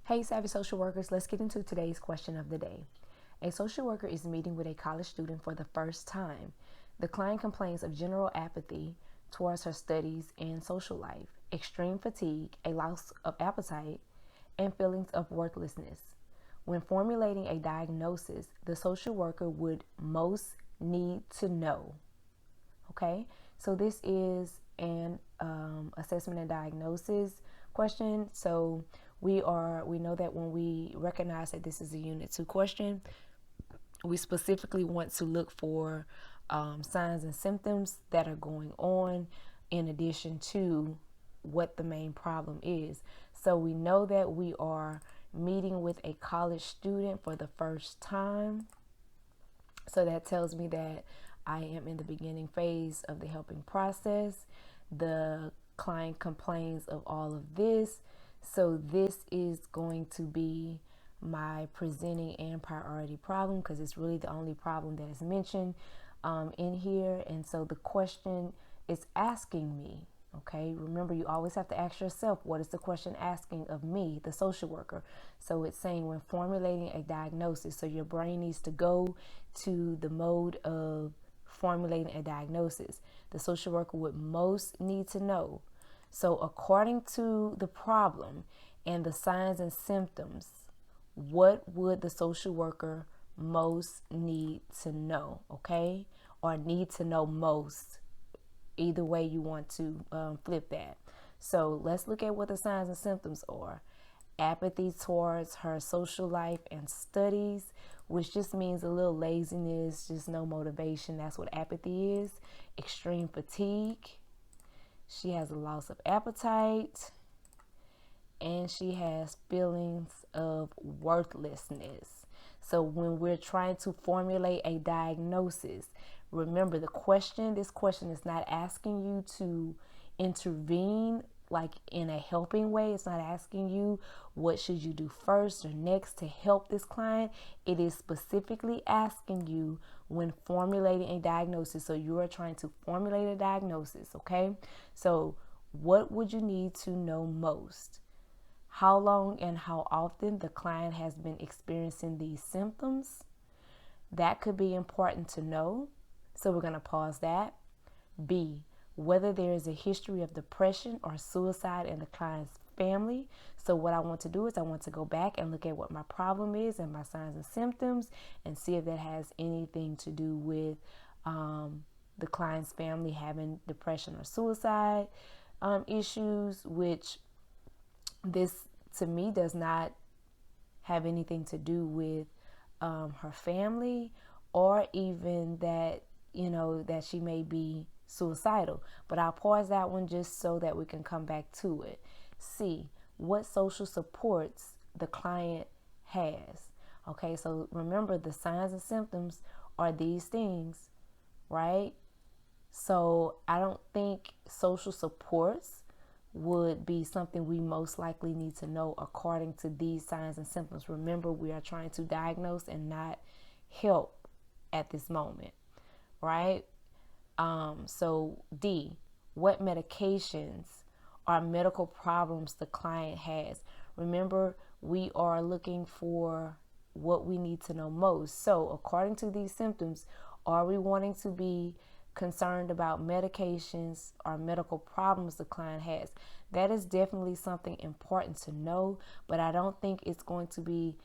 Hey, savvy social workers, let's get into today's question of the day. A social worker is meeting with a college student for the first time. The client complains of general apathy towards her studies and social life, extreme fatigue, a loss of appetite, and feelings of worthlessness. When formulating a diagnosis, the social worker would most need to know. Okay, so this is an assessment and diagnosis question. So we know that when we recognize that this is a Unit 2 question, we specifically want to look for signs and symptoms that are going on in addition to what the main problem is. So we know that we are meeting with a college student for the first time. So that tells me that I am in the beginning phase of the helping process. The client complains of all of this. So this is going to be my presenting and priority problem, because it's really the only problem that is mentioned in here. And so the question is asking me, okay, remember, you always have to ask yourself, what is the question asking of me, the social worker? So it's saying when formulating a diagnosis, so your brain needs to go to the mode of formulating a diagnosis. The social worker would most need to know. So according to the problem and the signs and symptoms, what would the social worker most need to know, okay? Or need to know most. Either way you want to flip that. So let's look at what the signs and symptoms are. Apathy towards her social life and studies, which just means a little laziness, just no motivation. That's what apathy is. Extreme fatigue. She has a loss of appetite. And she has feelings of worthlessness. So when we're trying to formulate a diagnosis, remember this question is not asking you to intervene like in a helping way. It's not asking you what should you do first or next to help this client. It is specifically asking you when formulating a diagnosis. So you are trying to formulate a diagnosis, okay? So what would you need to know most? How long and how often the client has been experiencing these symptoms. That could be important to know. So we're going to pause that. B, whether there is a history of depression or suicide in the client's family. So what I want to do is I want to go back and look at what my problem is and my signs and symptoms and see if that has anything to do with the client's family having depression or suicide issues, which this to me does not have anything to do with her family, or even that, that she may be suicidal. But I'll pause that one just so that we can come back to it. C, what social supports the client has. Okay, so remember, the signs and symptoms are these things, right? So I don't think social supports would be something we most likely need to know according to these signs and symptoms. Remember, we are trying to diagnose and not help at this moment, right? So D, what medications or medical problems the client has. Remember, we are looking for what we need to know most. So according to these symptoms, are we wanting to be concerned about medications or medical problems the client has? That is definitely something important to know, but I don't think it's going to be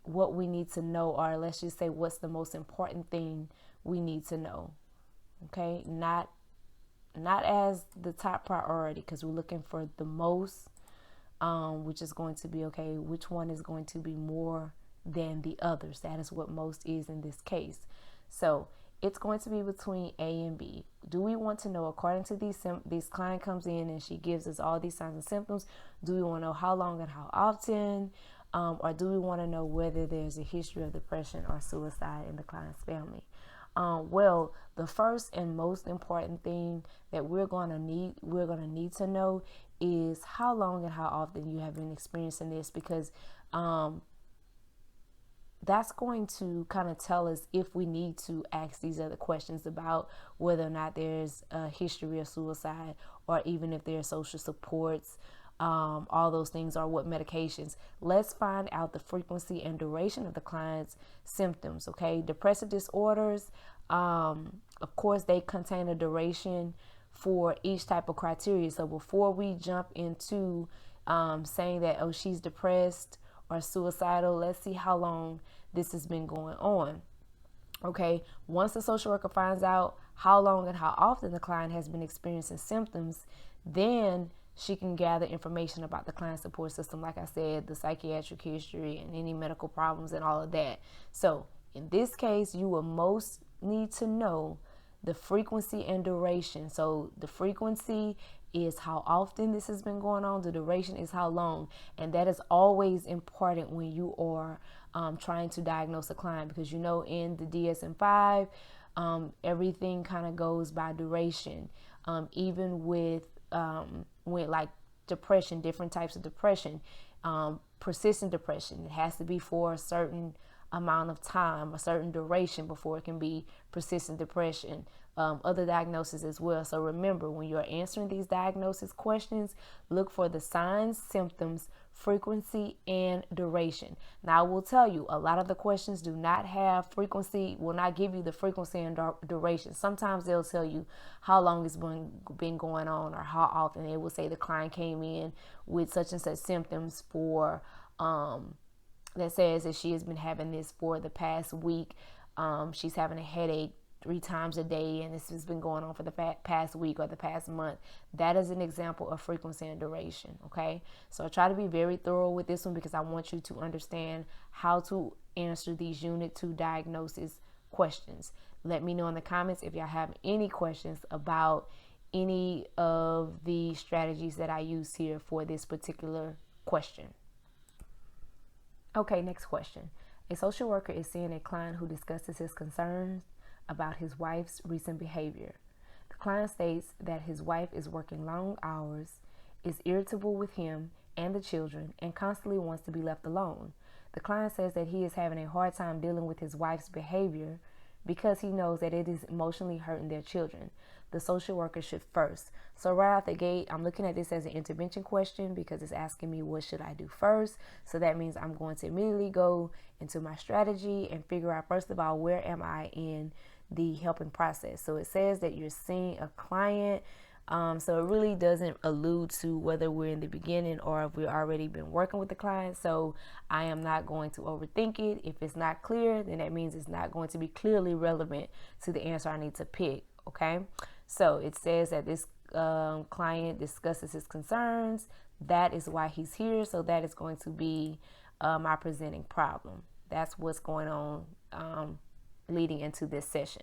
what we need to know, or let's just say what's the most important thing we need to know. Okay, not as the top priority, because we're looking for the most, which is going to be, okay, which one is going to be more than the others? That is what most is in this case. So it's going to be between A and B. Do we want to know, according to these client comes in and she gives us all these signs and symptoms, do we want to know how long and how often? Or do we want to know whether there's a history of depression or suicide in the client's family? Well, the first and most important thing that we're going to need to know is how long and how often you have been experiencing this, because that's going to kind of tell us if we need to ask these other questions about whether or not there's a history of suicide, or even if there are social supports all those things, or what medications. Let's find out the frequency and duration of the client's symptoms. Okay, depressive disorders, of course, they contain a duration for each type of criteria. So before we jump into saying that, oh, she's depressed or suicidal, let's see how long this has been going on. Okay, once the social worker finds out how long and how often the client has been experiencing symptoms, then she can gather information about the client support system, like I said, the psychiatric history and any medical problems and all of that. So in this case, you will most need to know the frequency and duration. So the frequency is how often this has been going on. The duration is how long. And that is always important when you are trying to diagnose a client, because you know in the DSM-5, everything kind of goes by duration. Even with like depression, different types of depression, persistent depression, it has to be for a certain amount of time, a certain duration before it can be persistent depression. Other diagnoses as well. So remember, when you're answering these diagnosis questions, look for the signs, symptoms, frequency, and duration. Now, I will tell you, a lot of the questions do not have frequency, will not give you the frequency and duration. Sometimes they'll tell you how long it's been going on, or how often. They will say the client came in with such and such symptoms for that says that she has been having this for the past week. She's having a headache 3 times a day, and this has been going on for the past week or the past month. That is an example of frequency and duration. Okay, so I try to be very thorough with this one, because I want you to understand how to answer these Unit 2 diagnosis questions. Let me know in the comments if y'all have any questions about any of the strategies that I use here for this particular question. Okay, next question. A social worker is seeing a client who discusses his concerns about his wife's recent behavior. The client states that his wife is working long hours, is irritable with him and the children, and constantly wants to be left alone. The client says that he is having a hard time dealing with his wife's behavior because he knows that it is emotionally hurting their children. The social worker should first. So right out the gate, I'm looking at this as an intervention question, because it's asking me what should I do first. So that means I'm going to immediately go into my strategy and figure out, first of all, where am I in the helping process. So it says that you're seeing a client. So it really doesn't allude to whether we're in the beginning or if we've already been working with the client. So I am not going to overthink it. If it's not clear, then that means it's not going to be clearly relevant to the answer I need to pick. Okay, so it says that this client discusses his concerns. That is why he's here. So that is going to be my presenting problem. That's what's going on leading into this session.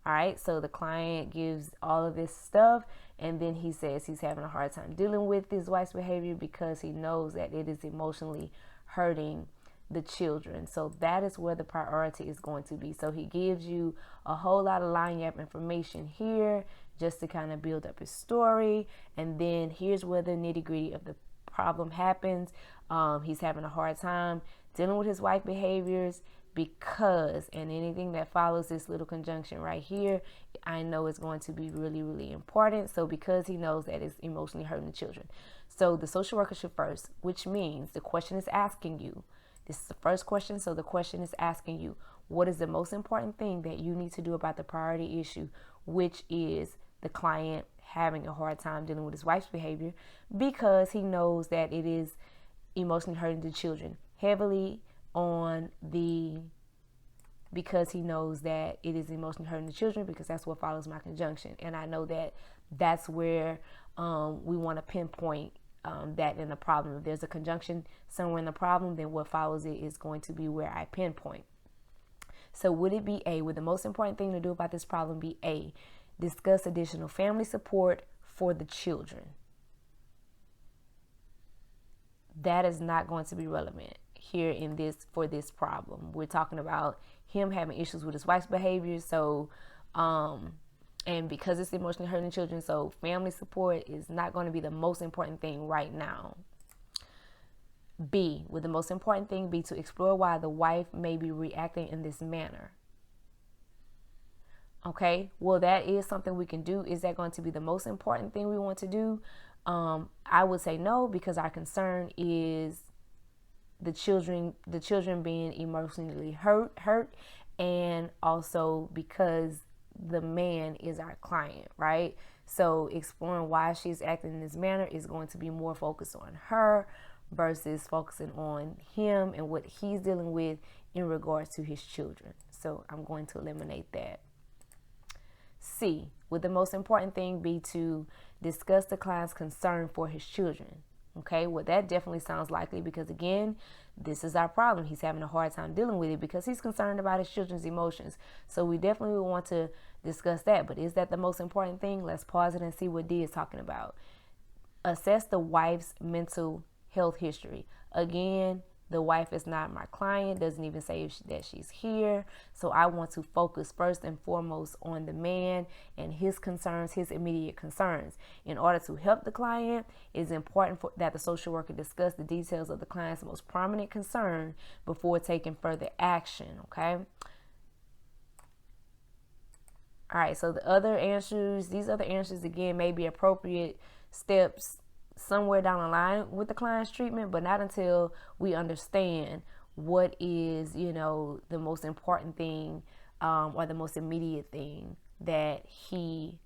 All right, so the client gives all of this stuff, and then he says he's having a hard time dealing with his wife's behavior because he knows that it is emotionally hurting the children. So that is where the priority is going to be. So he gives you a whole lot of line gap information here just to kind of build up his story. And then here's where the nitty-gritty of the problem happens. He's having a hard time dealing with his wife's behaviors because, and anything that follows this little conjunction right here, I know is going to be really, really important. So because he knows that it's emotionally hurting the children. So the social worker should first, which means the question is asking you, this is the first question. So the question is asking you, what is the most important thing that you need to do about the priority issue, which is the client having a hard time dealing with his wife's behavior because he knows that it is emotionally hurting the children. Heavily on the, because he knows that it is emotionally hurting the children, because that's what follows my conjunction. And I know that that's where we want to pinpoint that in the problem. If there's a conjunction somewhere in the problem, then what follows it is going to be where I pinpoint. So would it be A, would the most important thing to do about this problem be A, discuss additional family support for the children? That is not going to be relevant here in this, for this problem. We're talking about him having issues with his wife's behavior. So, and because it's emotionally hurting children, so family support is not going to be the most important thing right now. B, would the most important thing be to explore why the wife may be reacting in this manner? Okay, well, that is something we can do. Is that going to be the most important thing we want to do? I would say no, because our concern is the children being emotionally hurt, and also because the man is our client, right? So exploring why she's acting in this manner is going to be more focused on her versus focusing on him and what he's dealing with in regards to his children. So I'm going to eliminate that. C, would the most important thing be to discuss the client's concern for his children? Okay, well, that definitely sounds likely, because again, this is our problem. He's having a hard time dealing with it because he's concerned about his children's emotions. So we definitely would want to discuss that. But is that the most important thing? Let's pause it and see what D is talking about. Assess the wife's mental health history. Again, the wife is not my client, doesn't even say that she's here. So I want to focus first and foremost on the man and his concerns, his immediate concerns. In order to help the client, it is important that the social worker discuss the details of the client's most prominent concern before taking further action, okay? All right, so these other answers, again, may be appropriate steps somewhere down the line with the client's treatment, but not until we understand what is, the most important thing, or the most immediate thing that he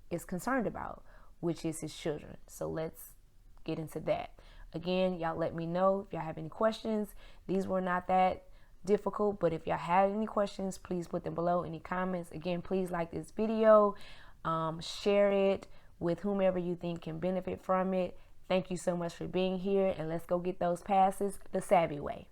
is concerned about, which is his children. So let's get into that. Again, y'all let me know if y'all have any questions. These were not that difficult, but if y'all have any questions, please put them below, any comments. Again, please like this video, share it with whomever you think can benefit from it. Thank you so much for being here, and let's go get those passes the savvy way.